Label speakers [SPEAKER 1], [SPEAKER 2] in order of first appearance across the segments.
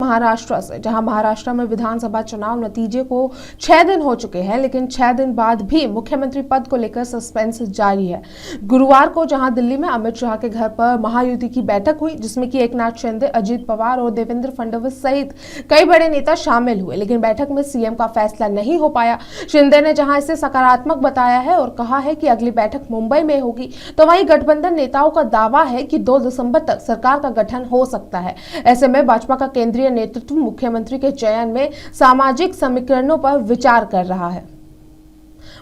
[SPEAKER 1] महाराष्ट्र से, जहां महाराष्ट्र में विधानसभा चुनाव नतीजे को 6 दिन हो चुके हैं, लेकिन 6 दिन बाद भी मुख्यमंत्री पद को लेकर सस्पेंस जारी है। गुरुवार को जहां दिल्ली में अमित शाह के घर पर महायुति की बैठक हुई, जिसमें कि एकनाथ शिंदे, अजित पवार और देवेंद्र फडणवीस सहित कई बड़े नेता शामिल हुए, लेकिन बैठक में सीएम का फैसला नहीं हो पाया। शिंदे ने जहां इसे सकारात्मक बताया है और कहा है कि अगली बैठक मुंबई में होगी, तो वहीं गठबंधन नेताओं का दावा है कि 2 दिसंबर तक सरकार का गठन हो सकता है। ऐसे में भाजपा का केंद्रीय नेतृत्व मुख्यमंत्री के चयन में सामाजिक समीकरणों पर विचार कर रहा है।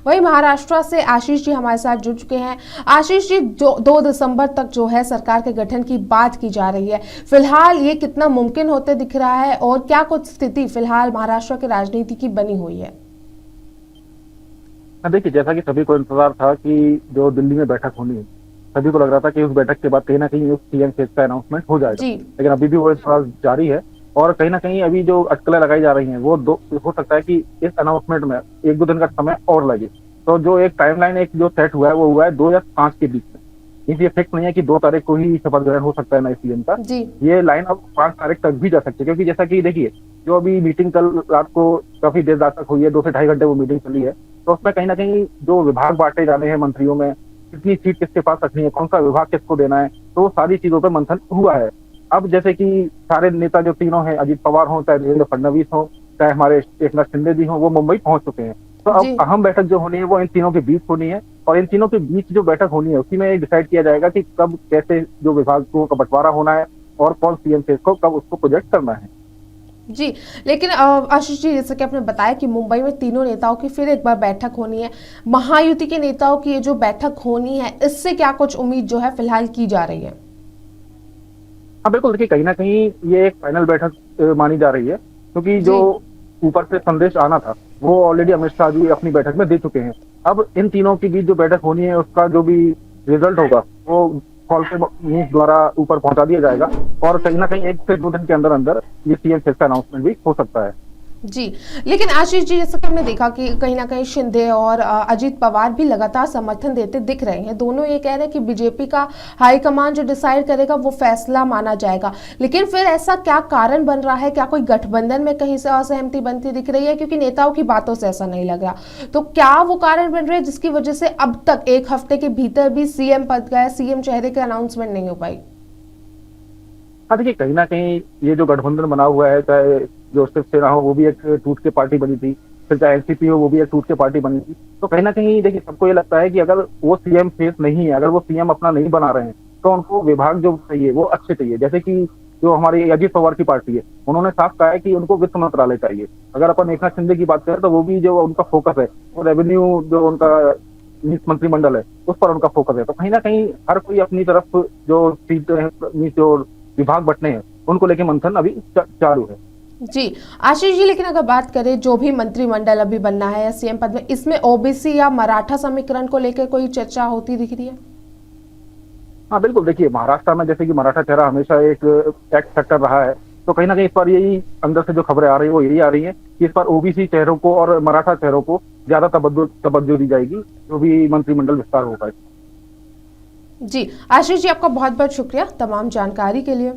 [SPEAKER 1] वहीं महाराष्ट्र से आशीष जी हमारे साथ जुड़ चुके हैं। आशीष जी, जो 2 दिसंबर तक जो है सरकार के गठन की बात की जा रही है, फिलहाल ये कितना मुमकिन होते दिख रहा है और क्या कुछ स्थिति फिलहाल महाराष्ट्र की राजनीति की बनी हुई है?
[SPEAKER 2] देखिए, जैसा कि सभी को इंतजार था कि जो दिल्ली में बैठक होनी है, सभी को लग रहा था कि उस बैठक के बाद कहीं ना कहीं उस सीएम फेज का अनाउंसमेंट हो जाएगा, लेकिन अभी भी वो इंतजार जारी है। और कहीं ना कहीं अभी जो अटकलें लगाई जा रही हैं वो हो सकता है कि इस अनाउंसमेंट में 1-2 दिन का समय और लगे। तो जो एक टाइमलाइन एक जो सेट हुआ है वो हुआ है 2 या 5 के बीच में। इसलिए फिक्स नहीं है कि 2 तारीख को ही शपथ ग्रहण हो सकता है नए सीएम का। ये लाइन अब 5 तारीख तक भी जा सकती है, क्योंकि जैसा कि देखिए, जो अभी मीटिंग कल रात को काफी देर रात तक हुई है, 2 से ढाई घंटे वो मीटिंग चली है, तो उसमें कहीं ना कहीं जो विभाग बांटे जाने हैं मंत्रियों में, कितनी सीट किसके पास रखनी है, कौन सा विभाग किसको देना है, तो सारी चीजों पर मंथन हुआ है। अब जैसे कि सारे नेता जो तीनों हैं, अजित पवार हो, चाहे देवेंद्र फडणवीस हो, चाहे हमारे एकनाथ शिंदे जी हो, वो मुंबई पहुंच चुके हैं। तो अब अहम बैठक जो होनी है वो इन तीनों के बीच होनी है, और इन तीनों के बीच जो बैठक होनी है उसी में डिसाइड किया जाएगा कि कब कैसे जो विभागों का बंटवारा होना है और कौन सीएम फेज को कब उसको प्रोजेक्ट करना है।
[SPEAKER 1] जी, लेकिन आशीष जी, जैसे कि आपने बताया कि मुंबई में तीनों नेताओं की फिर एक बार बैठक होनी है, महायुति के नेताओं की ये जो बैठक होनी है, इससे क्या कुछ उम्मीद जो है फिलहाल की जा रही है?
[SPEAKER 2] हाँ बिल्कुल, देखिए कहीं ना कहीं ये एक फाइनल बैठक मानी जा रही है, क्योंकि जो ऊपर से संदेश आना था वो ऑलरेडी अमित शाह जी अपनी बैठक में दे चुके हैं। अब इन तीनों के बीच जो बैठक होनी है उसका जो भी रिजल्ट होगा वो कॉल पे न्यूज द्वारा ऊपर पहुंचा दिया जाएगा, और कहीं ना कहीं 1 से 2 दिन के अंदर अंदर ये सीएम फेज का अनाउंसमेंट भी हो सकता है।
[SPEAKER 1] जी, लेकिन आशीष जी, जैसा कि हमने देखा कि कहीं ना कहीं शिंदे और अजित पवार भी लगातार समर्थन देते दिख रहे हैं। दोनों ये कह रहे हैं कि बीजेपी का हाईकमान जो डिसाइड करेगा वो फैसला माना जाएगा, लेकिन फिर ऐसा क्या कारण बन रहा है? क्या कोई गठबंधन में कहीं से असहमति बनती दिख रही है? क्योंकि नेताओं की बातों से ऐसा नहीं लग रहा, तो क्या वो कारण बन रहे हैं जिसकी वजह से अब तक 1 हफ्ते के भीतर भी सीएम पद का, सीएम चेहरे का अनाउंसमेंट नहीं हो पाई?
[SPEAKER 2] हाँ देखिए, कहीं ना कहीं ये जो गठबंधन बना हुआ है, चाहे जो शिवसेना हो वो भी एक टूट के पार्टी बनी थी, फिर चाहे एनसीपी हो वो भी एक टूट के पार्टी बनी थी, तो कहीं ना कहीं देखिए सबको ये लगता है कि अगर वो सीएम फेस नहीं है, अगर वो सीएम अपना नहीं बना रहे हैं, तो उनको विभाग जो चाहिए वो अच्छे चाहिए। जैसे कि जो हमारी अजित पवार की पार्टी है, उन्होंने साफ कहा है कि उनको वित्त मंत्रालय चाहिए। अगर अपन एकनाथ शिंदे की बात करें तो वो भी जो उनका फोकस है वो रेवेन्यू, जो उनका मंत्रिमंडल है उस पर उनका फोकस है। तो कहीं ना कहीं हर कोई अपनी तरफ जो सीट जो विभाग बंटने हैं उनको लेके मंथन अभी चालू है।
[SPEAKER 1] जी आशीष जी, लेकिन अगर बात करें जो भी मंत्रिमंडल अभी बनना है या सीएम पद में, इसमें ओबीसी या मराठा समीकरण को लेकर कोई चर्चा होती दिख रही है?
[SPEAKER 2] हाँ बिल्कुल, देखिए महाराष्ट्र में जैसे कि मराठा चेहरा हमेशा एक एक्ट फैक्टर रहा है, तो कहीं ना कहीं इस बार यही अंदर से जो खबरें आ रही है वो यही आ रही है कि इस बार ओबीसी चेहरों को और मराठा चेहरों को ज्यादा तवज्जो दी जाएगी जो भी मंत्रिमंडल विस्तार होगा।
[SPEAKER 1] जी आशीष जी, आपका बहुत बहुत शुक्रिया तमाम जानकारी के लिए।